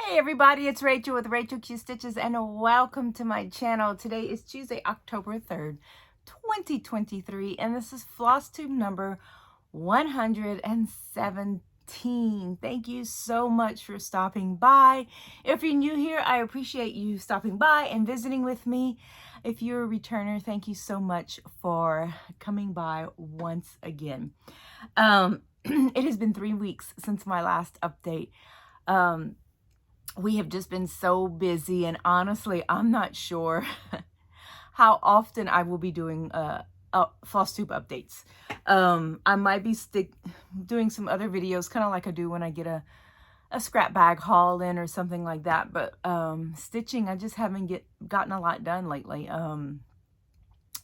Hey everybody, it's Rachel with Rachel Q Stitches and welcome to my channel. Today is Tuesday, October 3rd, 2023, and this is FlossTube number 117. Thank you so much for stopping by. If you're new here, I appreciate you stopping by and visiting with me. If you're a returner, thank you so much for coming by once again. It has been 3 weeks since my last update. We have just been so busy, and honestly, I'm not sure how often I will be doing FlossTube updates. I might be doing some other videos, kind of like I do when I get a scrap bag haul in or something like that. But stitching, I just haven't gotten a lot done lately.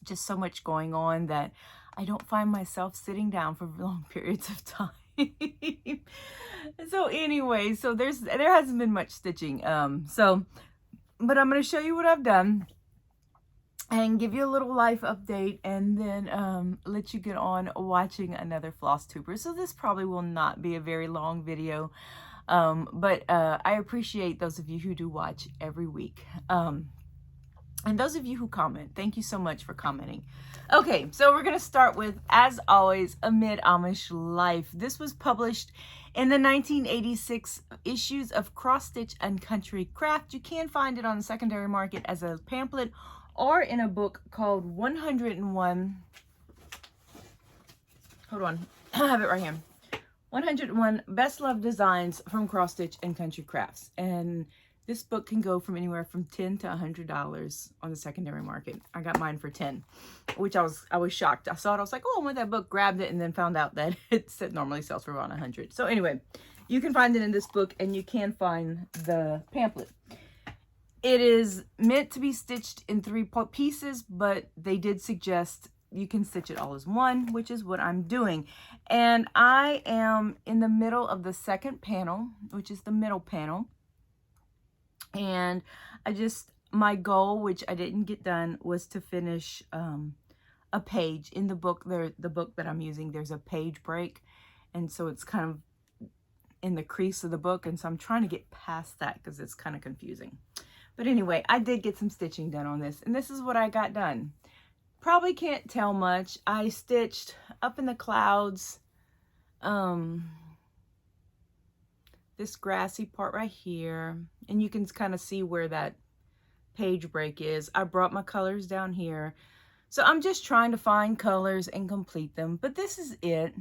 Just so much going on that I don't find myself sitting down for long periods of time. So anyway, so there hasn't been much stitching. But I'm going to show you what I've done and give you a little life update, and then let you get on watching another FlossTuber. So this probably will not be a very long video, but I appreciate those of you who do watch every week. And those of you who comment, thank you so much for commenting. Okay, so we're going to start with, as always, Amish Life. This was published in the 1986 issues of Cross Stitch and Country Craft. You can find it on the secondary market as a pamphlet or in a book called 101. Hold on, I have it right here. 101 Best Loved Designs from Cross Stitch and Country Crafts. And this book can go from anywhere from $10 to $100 on the secondary market. I got mine for $10, which I was shocked. I saw it, I was like, oh, I want that book, grabbed it, and then found out that it normally sells for around $100. So anyway, you can find it in this book, and you can find the pamphlet. It is meant to be stitched in 3 pieces, but they did suggest you can stitch it all as one, which is what I'm doing. And I am in the middle of the second panel, which is the middle panel. And my goal, which I didn't get done, was to finish a page in the book. The book that I'm using, there's a page break, and so it's kind of in the crease of the book, and so I'm trying to get past that because it's kind of confusing. But anyway, I did get some stitching done on this, and this is what I got done. Probably can't tell much. I stitched up in the clouds, this grassy part right here, and you can kind of see where that page break is. I brought my colors down here, so I'm just trying to find colors and complete them, but this is it.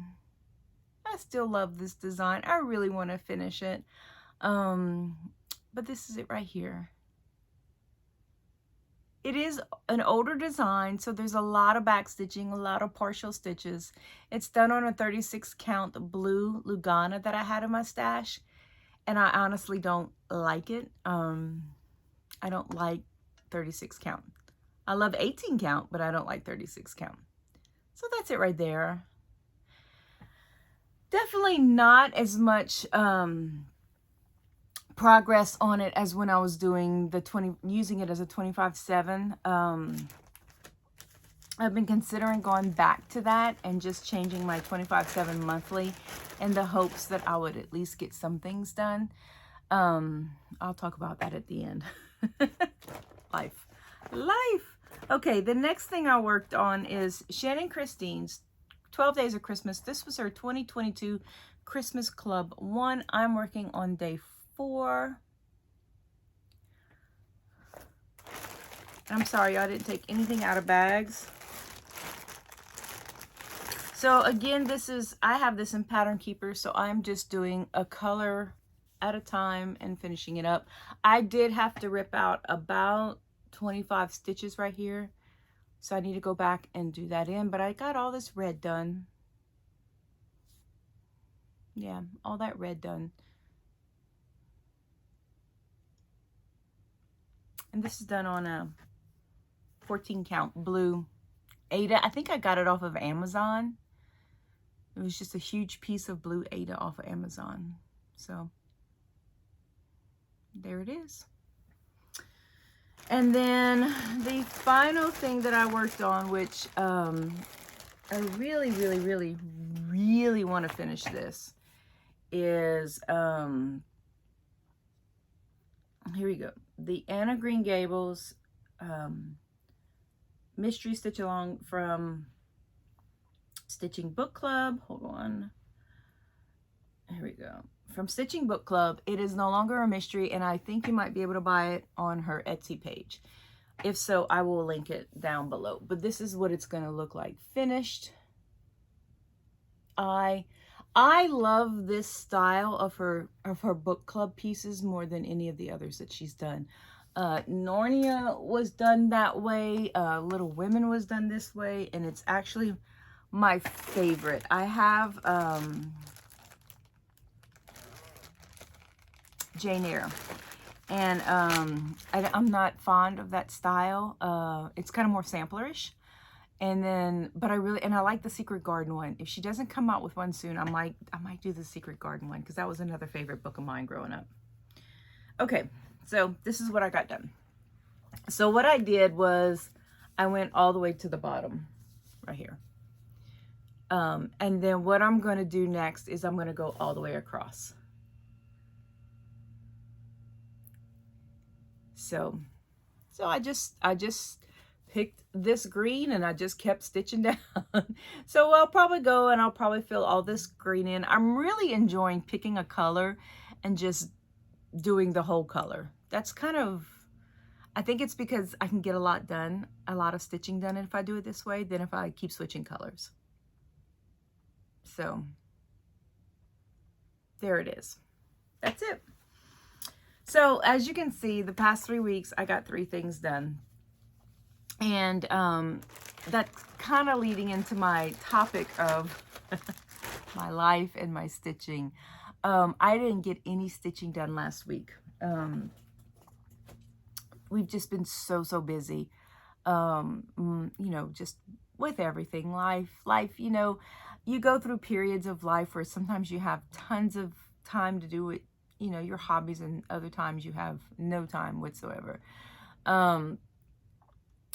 I still love this design. I really want to finish it, but this is it right here. It is an older design, so there's a lot of back stitching, a lot of partial stitches. It's done on a 36 count blue Lugana that I had in my stash, and I honestly don't like it. I don't like 36 count. I love 18 count, but I don't like 36 count. So that's it right there. Definitely not as much progress on it as when I was doing using it as a 25/7. I've been considering going back to that and just changing my 25/7 monthly in the hopes that I would at least get some things done. I'll talk about that at the end. Life. Okay, the next thing I worked on is Shannon Christine's 12 Days of Christmas. This was her 2022 Christmas Club 1. I'm working on day 4. I'm sorry, I didn't take anything out of bags. So again, I have this in Pattern Keeper, so I'm just doing a color at a time and finishing it up. I did have to rip out about 25 stitches right here, so I need to go back and do that in, but I got all this red done. Yeah, all that red done. And this is done on a 14 count blue Ada. I think I got it off of Amazon. It was just a huge piece of blue Ada off of Amazon. So there it is. And then the final thing that I worked on, which I really want to finish this, is here we go. The Anna Green Gables Mystery Stitch Along from Stitching Book Club. Hold on. Here we go. From Stitching Book Club. It is no longer a mystery, and I think you might be able to buy it on her Etsy page. If so, I will link it down below. But this is what it's going to look like finished. I love this style of her book club pieces more than any of the others that she's done. Narnia was done that way. Little Women was done this way, and it's actually my favorite. I have Jane Eyre, and I'm not fond of that style. It's kind of more samplerish. And then, but I like the Secret Garden one. If she doesn't come out with one soon, I might do the Secret Garden one, because that was another favorite book of mine growing up. Okay, so this is what I got done. So what I did was I went all the way to the bottom right here. And then what I'm going to do next is I'm going to go all the way across. So I just picked this green and I just kept stitching down. So I'll probably go and I'll probably fill all this green in. I'm really enjoying picking a color and just doing the whole color. That's kind of, I think it's because I can get a lot done, a lot of stitching done if I do it this way than if I keep switching colors. So there it is. That's it. So as you can see, the past 3 weeks, I got 3 things done. And that's kind of leading into my topic of my life and my stitching. I didn't get any stitching done last week. We've just been so busy, you know, just with everything. Life, you know, you go through periods of life where sometimes you have tons of time to do it, you know, your hobbies, and other times you have no time whatsoever.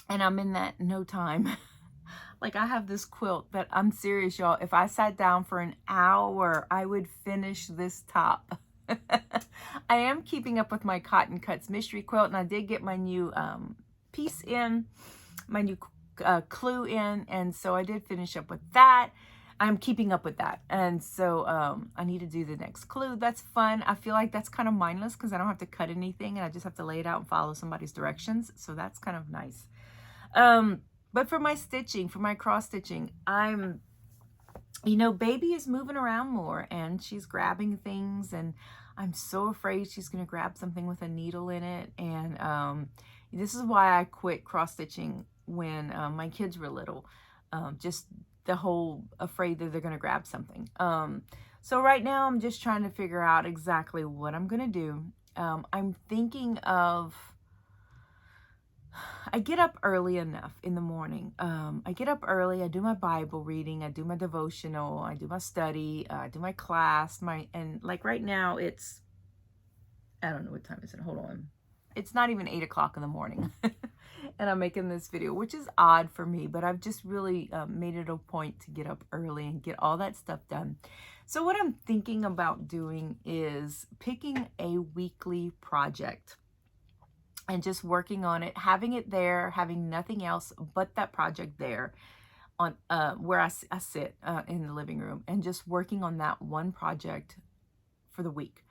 And I'm in that no time. Like, I have this quilt that, I'm serious, y'all, if I sat down for an hour, I would finish this top. I am keeping up with my Cotton Cuts mystery quilt, and I did get my new piece in, my new clue in, and so I did finish up with that. I'm keeping up with that, and so I need to do the next clue. That's fun. I feel like that's kind of mindless because I don't have to cut anything, and I just have to lay it out and follow somebody's directions, so that's kind of nice. But for my stitching, for my cross stitching, you know, baby is moving around more and she's grabbing things, and I'm so afraid she's going to grab something with a needle in it. And this is why I quit cross stitching when my kids were little. Just the whole afraid that they're going to grab something. So right now I'm just trying to figure out exactly what I'm going to do. I'm thinking of, I get up early enough in the morning. I get up early, I do my Bible reading, I do my devotional, I do my study, I do my class, and like right now it's, I don't know what time is it, hold on. It's not even 8 o'clock in the morning. And I'm making this video, which is odd for me, but I've just really made it a point to get up early and get all that stuff done. So what I'm thinking about doing is picking a weekly project and just working on it, having it there, having nothing else but that project there on where I sit in the living room, and just working on that one project for the week.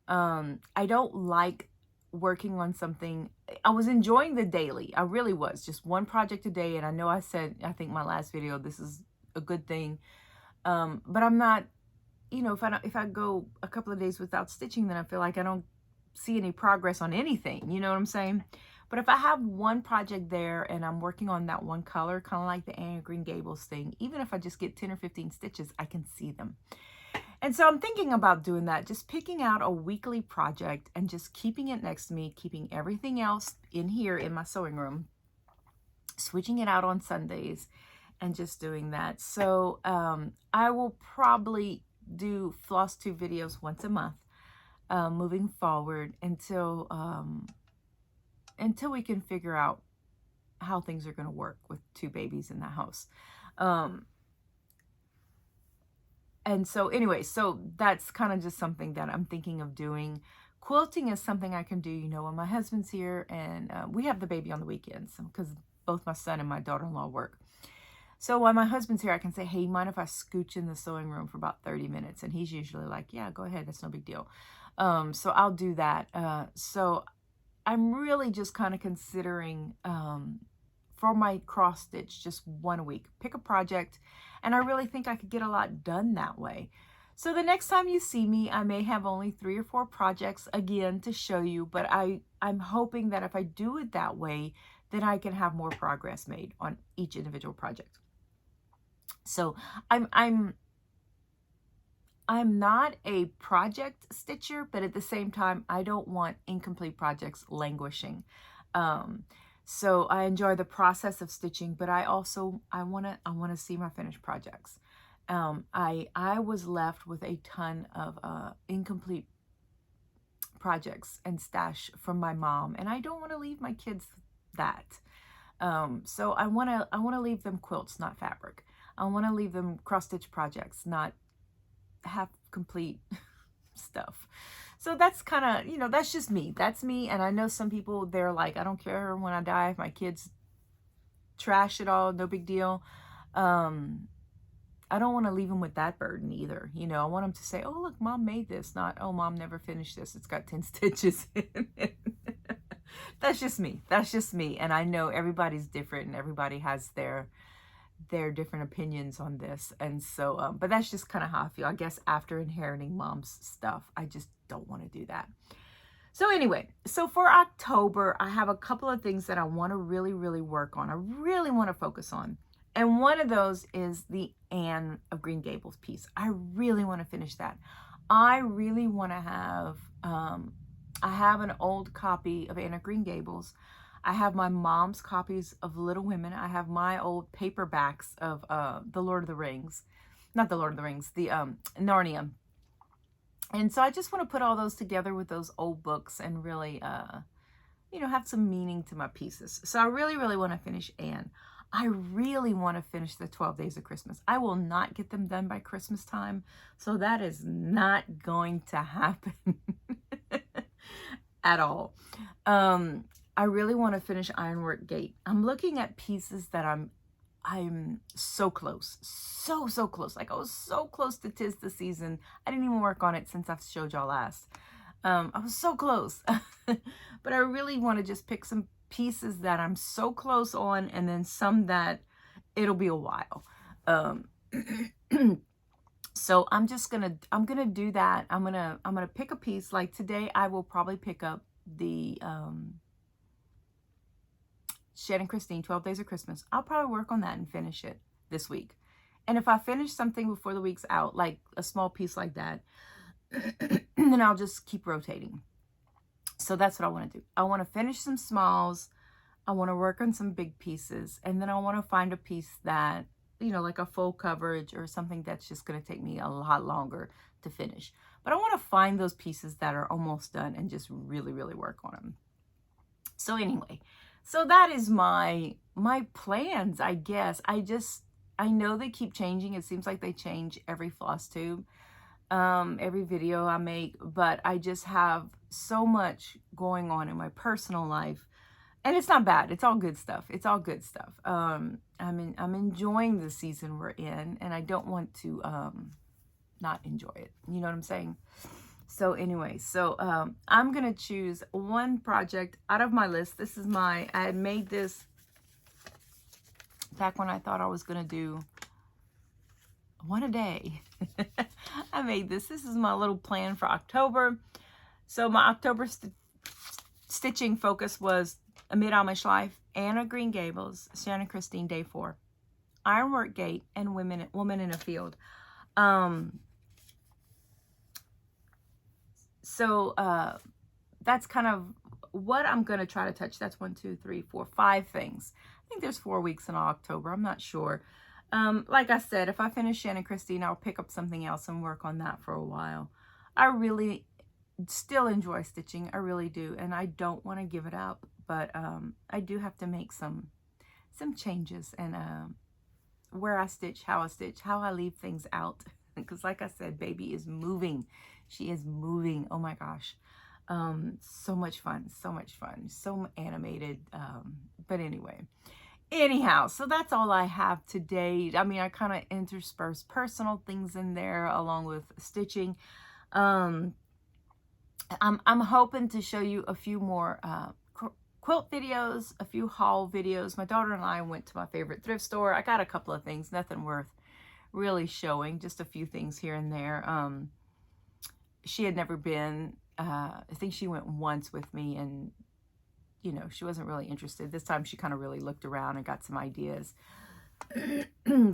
I don't like working on something. I was enjoying the daily. I really was. Just one project a day, and I know I said, I think my last video, this is a good thing. But I'm not, you know, if I go a couple of days without stitching, then I feel like I don't see any progress on anything, you know what I'm saying? But if I have one project there and I'm working on that one color, kind of like the Anna Green Gables thing, even if I just get 10 or 15 stitches, I can see them. And so I'm thinking about doing that, just picking out a weekly project and just keeping it next to me, keeping everything else in here in my sewing room, switching it out on Sundays, and just doing that. So I will probably do FlossTube videos once a month. Moving forward until we can figure out how things are going to work with 2 babies in the house. And so anyway, so that's kind of just something that I'm thinking of doing Quilting is something I can do, you know, when my husband's here, and we have the baby on the weekends because both my son and my daughter-in-law work. So when my husband's here, I can say, hey, mind if I scooch in the sewing room for about 30 minutes? And he's usually like, yeah, go ahead. That's no big deal. So I'll do that. So I'm really just kind of considering for my cross stitch just 1 week. Pick a project, and I really think I could get a lot done that way. So the next time you see me, I may have only 3 or 4 projects again to show you, but I'm hoping that if I do it that way, then I can have more progress made on each individual project. So I'm not a project stitcher, but at the same time, I don't want incomplete projects languishing. So I enjoy the process of stitching, but I want to see my finished projects. I was left with a ton of incomplete projects and stash from my mom, and I don't want to leave my kids that. So I want to leave them quilts, not fabric. I want to leave them cross stitch projects, not half complete stuff. So that's kind of, you know, that's just me. That's me. And I know some people, they're like, I don't care when I die if my kids trash it all, no big deal. I don't want to leave them with that burden either. You know, I want them to say, oh, look, mom made this, not, oh, mom never finished this. It's got 10 stitches in it. That's just me. That's just me. And I know everybody's different, and everybody has their different opinions on this. And so, but that's just kind of how I feel. I guess after inheriting mom's stuff, I just don't want to do that. So anyway, so for October, I have a couple of things that I want to really, really work on. I really want to focus on. And one of those is the Anne of Green Gables piece. I really want to finish that. I really want to have, I have an old copy of Anne of Green Gables. I have my mom's copies of Little Women. I have my old paperbacks of the Lord of the Rings. Not the Lord of the Rings, the Narnia. And so I just want to put all those together with those old books and really, you know, have some meaning to my pieces. So I really, really want to finish Anne. I really want to finish the 12 Days of Christmas. I will not get them done by Christmas time. So that is not going to happen at all. I really want to finish Ironwork Gate. I'm looking at pieces that I'm so close, so close. Like I was so close to 'Tis the Season. I didn't even work on it since I showed y'all last. I was so close, but I really want to just pick some pieces that I'm so close on, and then some that it'll be a while. So I'm gonna do that. I'm gonna pick a piece. Like today, I will probably pick up the Shannon Christine 12 Days of Christmas. I'll probably work on that and finish it this week. And if I finish something before the week's out, like a small piece like that, then I'll just keep rotating. So that's what I want to do. I want to finish some smalls. I want to work on some big pieces. And then I want to find a piece that, you know, like a full coverage or something that's just going to take me a lot longer to finish. But I want to find those pieces that are almost done and just really, really work on them. So anyway, so that is my plans, I guess. I know they keep changing. It seems like they change every FlossTube, every video I make, but I just have so much going on in my personal life. And it's not bad. It's all good stuff. It's all good stuff. I'm enjoying the season we're in, and I don't want to not enjoy it. You know what I'm saying? So anyway, so I'm going to choose one project out of my list. This is I had made this back when I thought I was going to do one a day. I made this. This is my little plan for October. So my October stitching focus was Amid Amish Life, Anne of Green Gables, Shannon Christine, Day 4, Ironwork Gate, and Woman in a Field. So that's kind of what I'm going to try to touch. That's 1, 2, 3, 4, 5 things. I think there's 4 weeks in October. I'm not sure. Like I said, if I finish Shannon Christine, I'll pick up something else and work on that for a while. I really still enjoy stitching. I really do. And I don't want to give it up. But I do have to make some changes and where I stitch, how I leave things out. Because like I said, baby is moving. She is moving. Oh my gosh. So much fun, so animated. But anyhow, so that's all I have today. I mean, I kind of intersperse personal things in there along with stitching. I'm hoping to show you a few more quilt videos, a few haul videos. My daughter and I went to my favorite thrift store. I got a couple of things, nothing worth really showing, just a few things here and there. She had never been. I think she went once with me, and you know, she wasn't really interested. This time she kind of really looked around and got some ideas.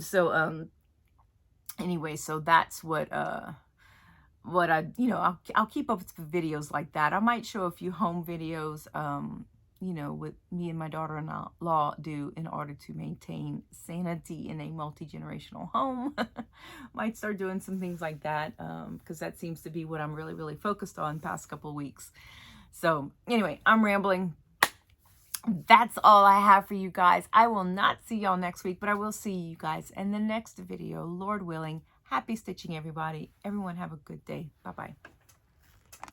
So anyway, so that's what I, you know, I'll keep up with videos like that. I might show a few home videos, you know, what me and my daughter-in-law do in order to maintain sanity in a multi-generational home. Might start doing some things like that, because that seems to be what I'm really focused on the past couple of weeks. So anyway, I'm rambling. That's all I have for you guys. I will not see y'all next week, but I will see you guys in the next video, Lord willing. Happy stitching, everybody. Everyone have a good day. Bye-bye.